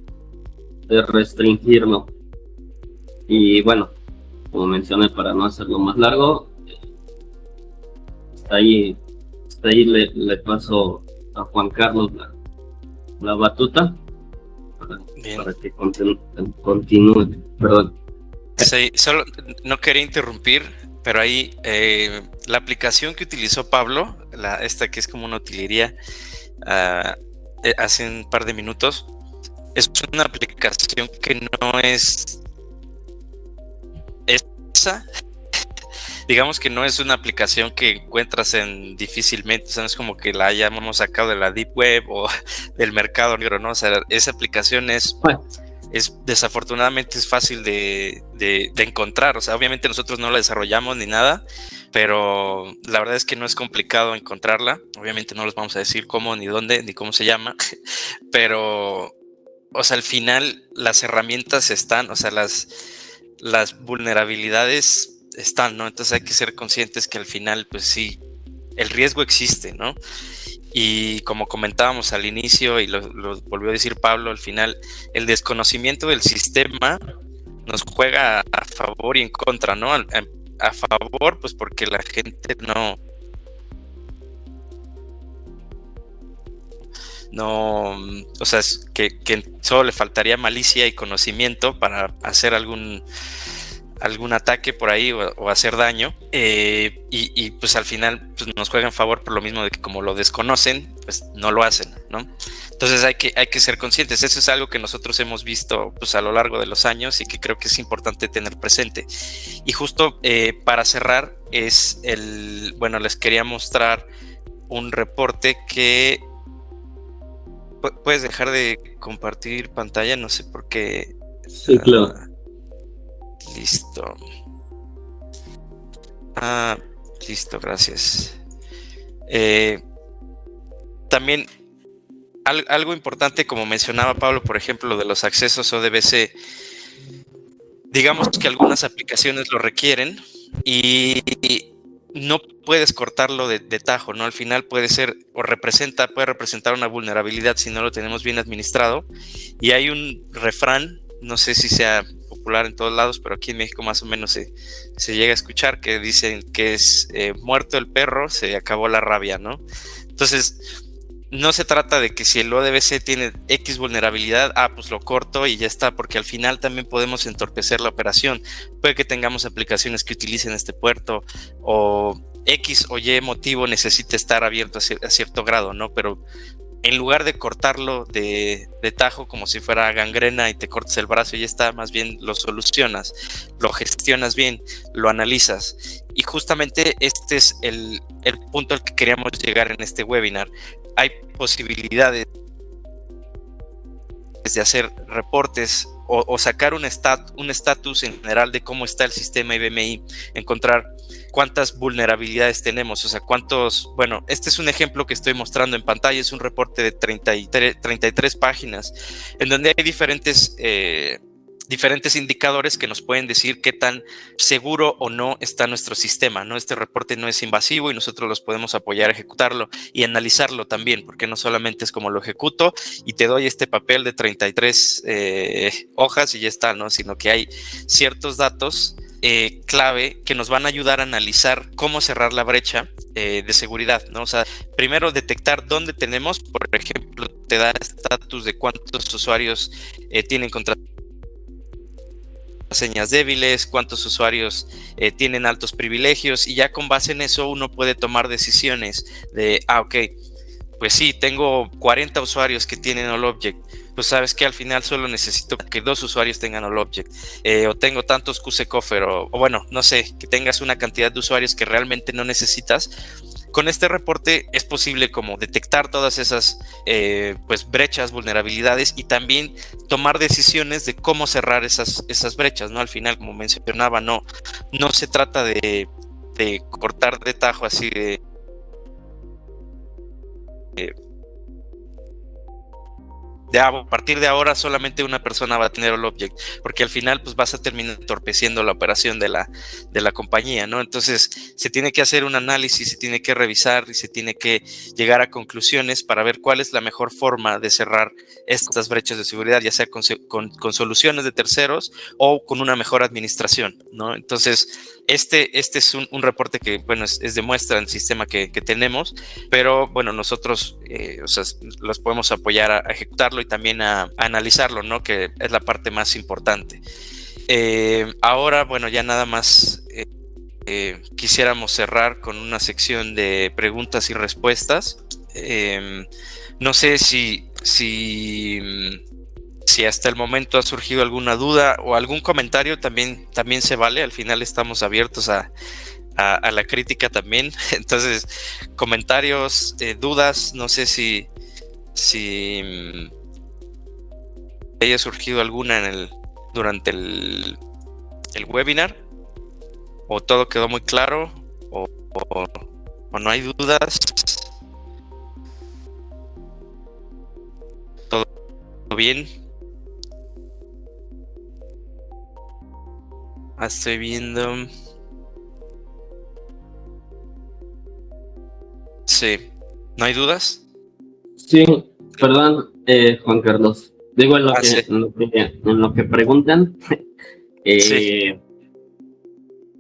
restringirlo. Y bueno, como mencioné, para no hacerlo más largo, hasta ahí le paso a Juan Carlos la batuta para que continúe. Perdón. Sí, solo no quería interrumpir, pero ahí la aplicación que utilizó Pablo, esta que es como una utilería, hace un par de minutos, es una aplicación que no es esa, digamos que no es una aplicación que encuentras difícilmente, o sea, no es como que la hayamos sacado de la Deep Web o del mercado negro, ¿no? O sea, esa aplicación desafortunadamente es fácil de encontrar. O sea, obviamente nosotros no la desarrollamos ni nada, pero la verdad es que no es complicado encontrarla. Obviamente no les vamos a decir cómo, ni dónde, ni cómo se llama, pero, o sea, al final las herramientas están, o sea, las vulnerabilidades están, ¿no? Entonces hay que ser conscientes que al final, pues sí, el riesgo existe, ¿no? Y como comentábamos al inicio, y lo volvió a decir Pablo al final, el desconocimiento del sistema nos juega a favor y en contra, ¿no? A favor, pues porque la gente no, o sea, es que solo le faltaría malicia y conocimiento para hacer algún ataque por ahí o hacer daño, y pues al final pues nos juegan a favor por lo mismo de que como lo desconocen, pues no lo hacen, ¿no? Entonces hay que ser conscientes. Eso es algo que nosotros hemos visto pues a lo largo de los años y que creo que es importante tener presente. Y justo para cerrar bueno, les quería mostrar un reporte que puedes dejar de compartir pantalla, no sé por qué. Sí, claro. Listo. Listo, gracias. También algo importante, como mencionaba Pablo, por ejemplo, de los accesos ODBC, digamos que algunas aplicaciones lo requieren y no puedes cortarlo de tajo, ¿no? Al final puede representar una vulnerabilidad si no lo tenemos bien administrado. Y hay un refrán, no sé si sea popular en todos lados, pero aquí en México más o menos se llega a escuchar, que dicen que es muerto el perro, se acabó la rabia, ¿no? Entonces, no se trata de que si el ODBC tiene X vulnerabilidad, pues lo corto y ya está, porque al final también podemos entorpecer la operación. Puede que tengamos aplicaciones que utilicen este puerto o X o Y motivo necesite estar abierto a cierto grado, ¿no? Pero en lugar de cortarlo de tajo como si fuera gangrena y te cortes el brazo y ya está, más bien lo solucionas, lo gestionas bien, lo analizas. Y justamente este es el punto al que queríamos llegar en este webinar. Hay posibilidades de hacer reportes o sacar un estatus en general de cómo está el sistema IBMI, encontrar cuántas vulnerabilidades tenemos, o sea, bueno, este es un ejemplo que estoy mostrando en pantalla, es un reporte de 33 páginas, en donde hay diferentes indicadores que nos pueden decir qué tan seguro o no está nuestro sistema, ¿no? Este reporte no es invasivo y nosotros los podemos apoyar a ejecutarlo y analizarlo también, porque no solamente es como lo ejecuto y te doy este papel de 33 hojas y ya está, ¿no? Sino que hay ciertos datos clave que nos van a ayudar a analizar cómo cerrar la brecha de seguridad, ¿no? O sea, primero detectar dónde tenemos, por ejemplo, te da estatus de cuántos usuarios tienen contraseñas débiles, cuántos usuarios tienen altos privilegios, y ya con base en eso uno puede tomar decisiones de, ok, pues sí, tengo 40 usuarios que tienen All Object, pues sabes que al final solo necesito que 2 usuarios tengan All Object, o tengo tantos QSCoffer, o bueno, no sé, que tengas una cantidad de usuarios que realmente no necesitas. Con este reporte es posible como detectar todas esas pues brechas, vulnerabilidades, y también tomar decisiones de cómo cerrar esas brechas, ¿no? Al final, como mencionaba, no se trata de cortar de tajo así de a partir de ahora solamente una persona va a tener el object, porque al final pues vas a terminar entorpeciendo la operación de la compañía, ¿no? Entonces se tiene que hacer un análisis, se tiene que revisar y se tiene que llegar a conclusiones para ver cuál es la mejor forma de cerrar estas brechas de seguridad, ya sea con soluciones de terceros o con una mejor administración, ¿no? Entonces este es un reporte que, bueno, es de muestra en el sistema que tenemos, pero bueno, nosotros o sea, los podemos apoyar a ejecutarlo y también a analizarlo, ¿no? Que es la parte más importante. Ahora, bueno, ya nada más quisiéramos cerrar con una sección de preguntas y respuestas. No sé si hasta el momento ha surgido alguna duda o algún comentario, también se vale. Al final estamos abiertos a a la crítica también. Entonces, comentarios, dudas, no sé si haya surgido alguna durante el webinar, o todo quedó muy claro, o no hay dudas. ¿Todo bien? Estoy viendo. Sí, ¿no hay dudas? Sí, perdón, Juan Carlos. Digo, Sí. en lo que preguntan, Sí.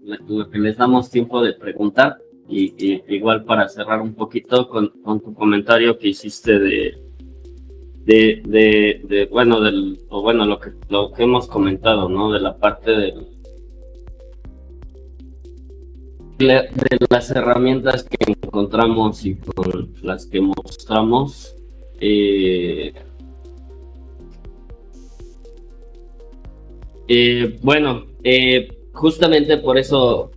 lo que les damos tiempo de preguntar, y igual para cerrar un poquito con tu comentario que hiciste lo que hemos comentado, ¿no? De la parte de las herramientas que encontramos y con las que mostramos. Justamente por eso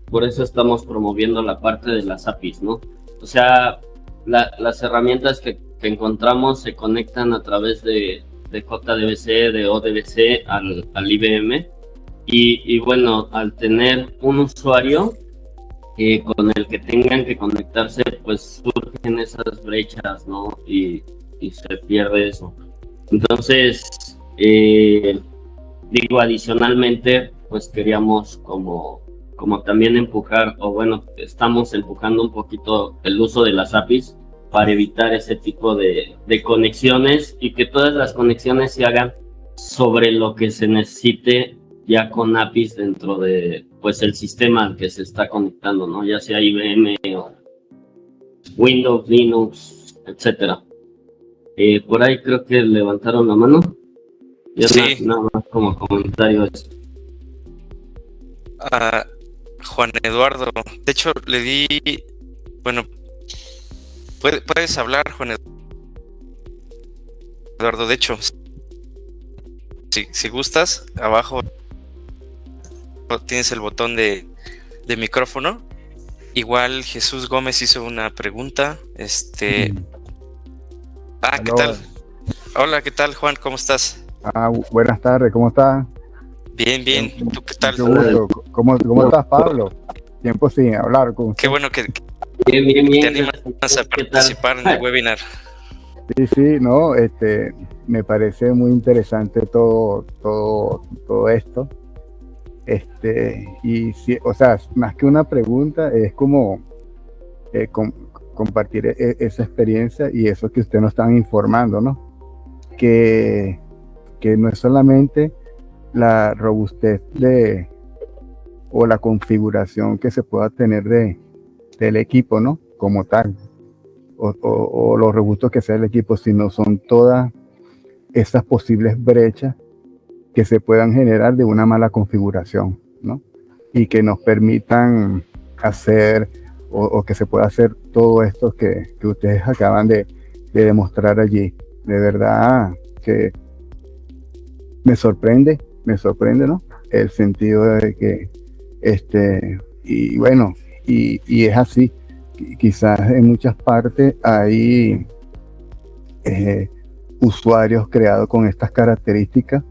estamos promoviendo la parte de las APIs, ¿no? O sea, las herramientas que encontramos se conectan a través de JDBC, de ODBC al IBM, y bueno, al tener un usuario con el que tengan que conectarse, pues surgen esas brechas, ¿no? Y se pierde eso. Entonces, adicionalmente, pues queríamos como también empujar, o bueno, estamos empujando un poquito el uso de las APIs para evitar ese tipo de conexiones, y que todas las conexiones se hagan sobre lo que se necesite ya con APIs dentro de, pues, el sistema al que se está conectando, ¿no? Ya sea IBM o Windows, Linux, etcétera. Por ahí creo que levantaron la mano. Ya Sí. nada más como comentario. Juan Eduardo, de hecho le di, bueno, puedes hablar, Juan Eduardo, de hecho, si gustas, abajo tienes el botón de micrófono. Igual Jesús Gómez hizo una pregunta. ¿Qué tal? Hola, ¿qué tal, Juan? ¿Cómo estás? Buenas tardes, ¿cómo estás? Bien. ¿Tú qué tal? Mucho gusto. ¿Cómo estás, Pablo? Tiempo sin hablar con usted. Qué bueno que bien. te animas a participar en el webinar. Sí, no, me parece muy interesante todo esto. Y sí, o sea, más que una pregunta, es como compartir esa experiencia y eso que ustedes nos están informando, ¿no? Que no es solamente la robustez o la configuración que se pueda tener del equipo, ¿no? Como tal, o lo robusto que sea el equipo, sino son todas esas posibles brechas que se puedan generar de una mala configuración, ¿no? Y que nos permitan hacer o que se pueda hacer todo esto que ustedes acaban de demostrar allí. De verdad que me sorprende, ¿no? El sentido de que, y bueno, y es así. Quizás en muchas partes hay usuarios creados con estas características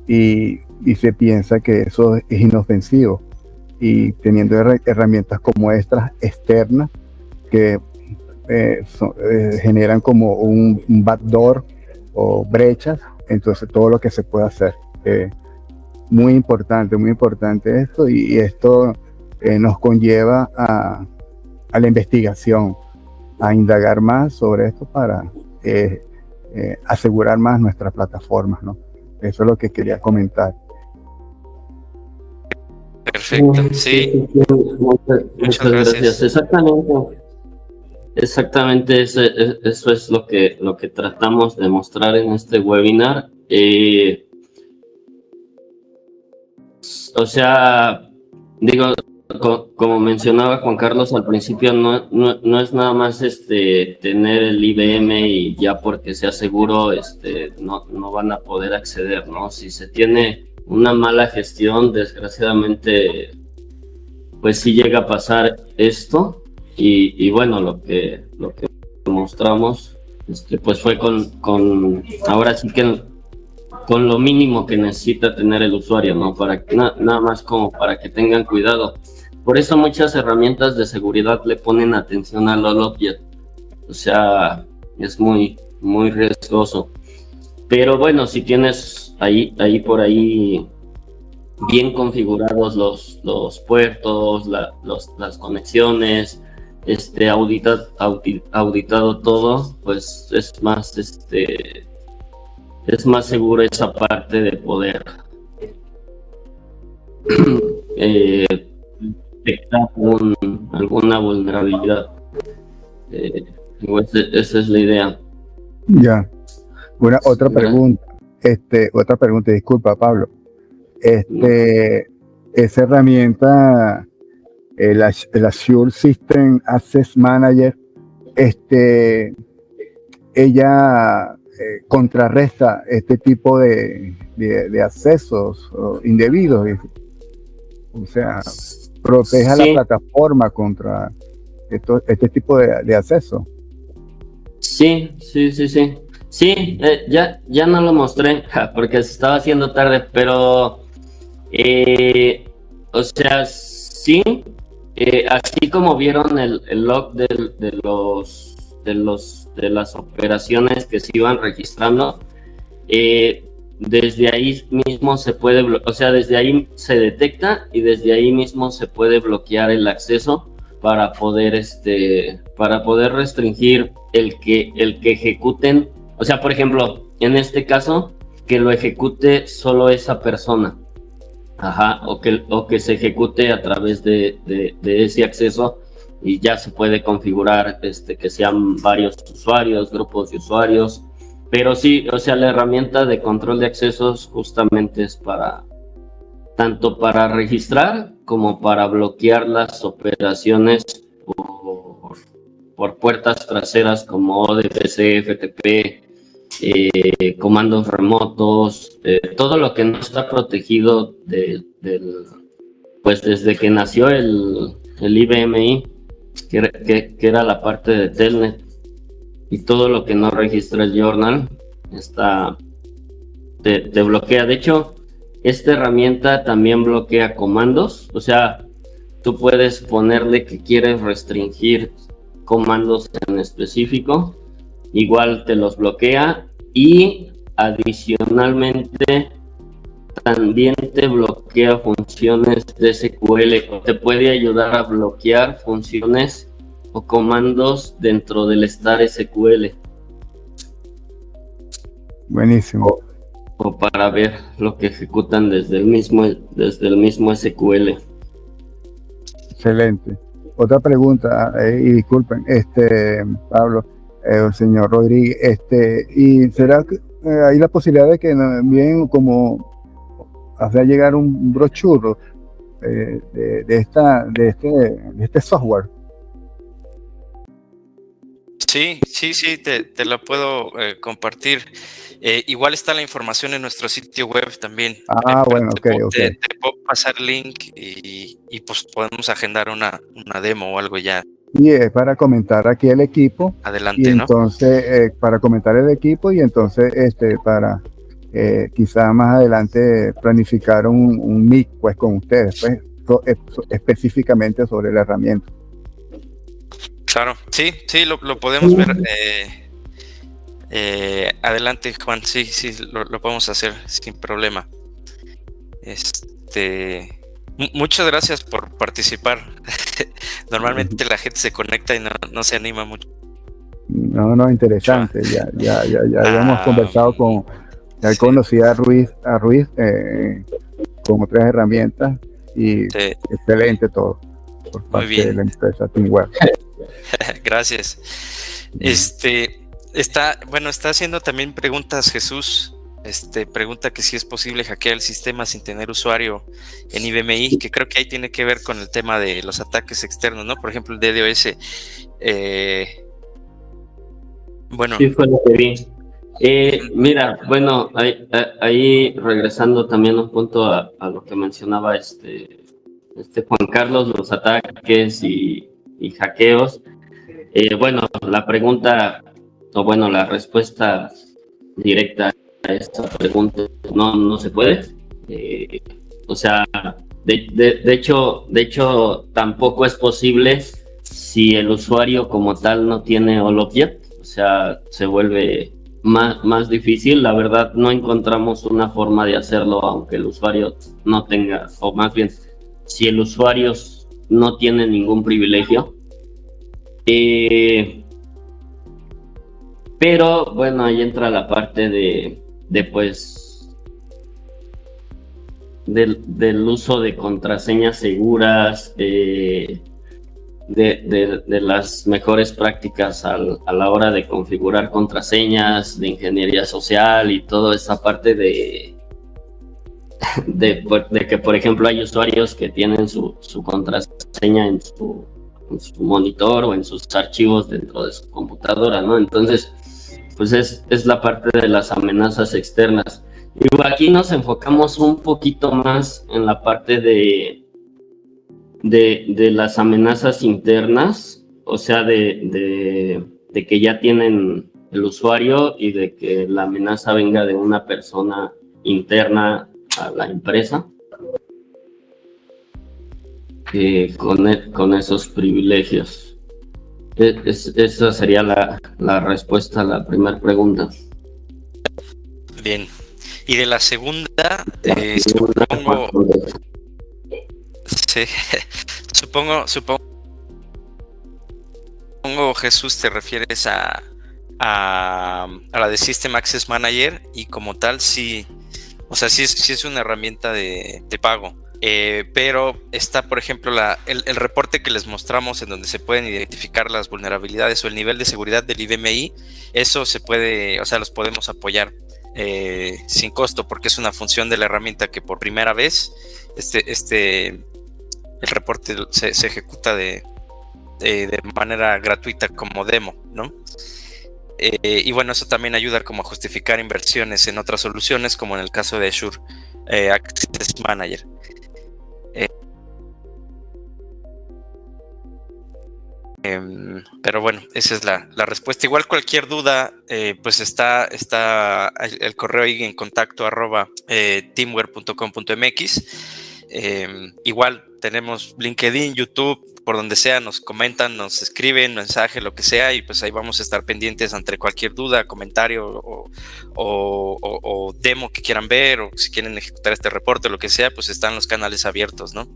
y se piensa que eso es inofensivo, y teniendo herramientas como estas externas que generan como un backdoor o brechas, entonces todo lo que se puede hacer. Muy importante esto, y esto nos conlleva a la investigación, a indagar más sobre esto para asegurar más nuestras plataformas, ¿no? Eso es lo que quería comentar. Perfecto, sí. Muchas gracias. Exactamente, eso es lo que tratamos de mostrar en este webinar. O sea, digo, como mencionaba Juan Carlos al principio, no es nada más tener el IBM y ya porque sea seguro no van a poder acceder, ¿no? Si se tiene una mala gestión, desgraciadamente pues sí llega a pasar esto. Y bueno, lo que mostramos, pues fue con ahora sí que con lo mínimo que necesita tener el usuario, ¿no? Para que nada más como para que tengan cuidado. Por eso muchas herramientas de seguridad le ponen atención al all-object. O sea, es muy riesgoso. Pero bueno, si tienes ahí por ahí bien configurados los puertos, las conexiones, auditado todo, pues es más seguro esa parte de poder detectar alguna vulnerabilidad. Esa es la idea. Ya. Otra pregunta, disculpa, Pablo. Esa herramienta, el Azure System Access Manager, ella contrarresta este tipo de accesos indebidos, o sea, protege a la plataforma contra este tipo de acceso. Sí. Sí, ya no lo mostré porque se estaba haciendo tarde, pero o sea, sí, así como vieron el log de las operaciones que se iban registrando, desde ahí mismo se puede, o sea, desde ahí se detecta y desde ahí mismo se puede bloquear el acceso para poder restringir el que ejecuten. O sea, por ejemplo, en este caso, que lo ejecute solo esa persona. O que se ejecute a través de ese acceso, y ya se puede configurar que sean varios usuarios, grupos de usuarios. Pero sí, o sea, la herramienta de control de accesos justamente es tanto para registrar como para bloquear las operaciones por puertas traseras como ODPC, FTP, comandos remotos, todo lo que no está protegido pues desde que nació el IBMI, que era la parte de Telnet, y todo lo que no registra el journal te bloquea. De hecho, esta herramienta también bloquea comandos. O sea, tú puedes ponerle que quieres restringir comandos en específico, igual te los bloquea, y adicionalmente también te bloquea funciones de SQL, o te puede ayudar a bloquear funciones o comandos dentro del star SQL. Buenísimo. O para ver lo que ejecutan desde el mismo SQL. Excelente. Otra pregunta, y disculpen, Pablo, el señor Rodríguez, ¿y será que hay la posibilidad de que nos envíen como hacer llegar un brochure de este software? Sí, te la puedo compartir. Igual está la información en nuestro sitio web también. Bueno, okay. Te puedo pasar el link y pues podemos agendar una demo o algo ya. Y es para comentar aquí el equipo. Adelante, y entonces, ¿no? Para comentar el equipo y entonces para quizá más adelante planificar un meet pues con ustedes, pues específicamente sobre la herramienta. Claro, sí, lo podemos ver. Adelante, Juan, sí, lo podemos hacer sin problema. Muchas gracias por participar. Normalmente la gente se conecta y no se anima mucho. No, interesante. Ya habíamos conversado ya conocí a Ruiz con otras herramientas y excelente todo por parte de la empresa TeamWare. Gracias. Está haciendo también preguntas Jesús. Pregunta que si es posible hackear el sistema sin tener usuario en IBMI, que creo que ahí tiene que ver con el tema de los ataques externos, ¿no? Por ejemplo, el DDoS. Bueno. Sí, fue lo que vi. Mira, bueno, ahí regresando también un punto a lo que mencionaba Juan Carlos, los ataques y hackeos. Bueno, la pregunta, o bueno, la respuesta directa a esta pregunta no se puede. O sea, de hecho, tampoco es posible si el usuario como tal no tiene all object, o sea, se vuelve más difícil. La verdad, no encontramos una forma de hacerlo, aunque el usuario no tenga, o más bien, si el usuario no tiene ningún privilegio. Pero bueno, ahí entra la parte de pues del uso de contraseñas seguras, de las mejores prácticas a la hora de configurar contraseñas, de ingeniería social y toda esa parte de que, por ejemplo, hay usuarios que tienen su contraseña en su monitor o en sus archivos dentro de su computadora, ¿no? Entonces, pues es la parte de las amenazas externas. Y aquí nos enfocamos un poquito más en la parte de las amenazas internas, o sea, de que ya tienen el usuario y de que la amenaza venga de una persona interna a la empresa, con esos privilegios. Esa sería la respuesta a la primera pregunta. Bien. Y de la segunda, supongo, sí, supongo, Jesús, te refieres a la de System Access Manager, y como tal, sí, o sea, sí es una herramienta de pago. Pero está, por ejemplo, el reporte que les mostramos en donde se pueden identificar las vulnerabilidades o el nivel de seguridad del IDMI. Eso se puede, o sea, los podemos apoyar sin costo, porque es una función de la herramienta que por primera vez el reporte se ejecuta de manera gratuita como demo, ¿no? Y bueno, eso también ayuda como a justificar inversiones en otras soluciones, como en el caso de Azure Access Manager. Pero bueno, esa es la respuesta. Igual cualquier duda, pues está el correo ahí en contacto @teamware.com.mx. Igual tenemos LinkedIn, YouTube, por donde sea, nos comentan, nos escriben, mensaje, lo que sea, y pues ahí vamos a estar pendientes ante cualquier duda, comentario o demo que quieran ver, o si quieren ejecutar este reporte, lo que sea, pues están los canales abiertos, ¿no?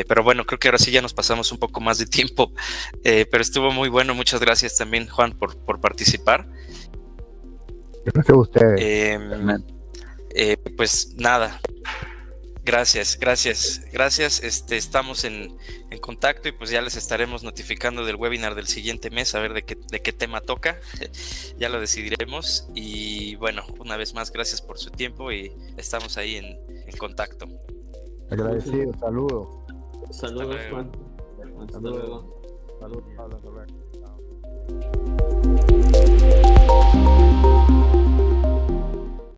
Pero bueno, creo que ahora sí ya nos pasamos un poco más de tiempo, pero estuvo muy bueno. Muchas gracias también, Juan, por participar. Gracias a ustedes. Pues nada, gracias. Estamos en contacto, y pues ya les estaremos notificando del webinar del siguiente mes, a ver de qué tema toca. Ya lo decidiremos. Y bueno, una vez más, gracias por su tiempo, y estamos ahí en contacto. Agradecido, saludos. Saludos, Juan. Hasta luego. Saludos, Pablo.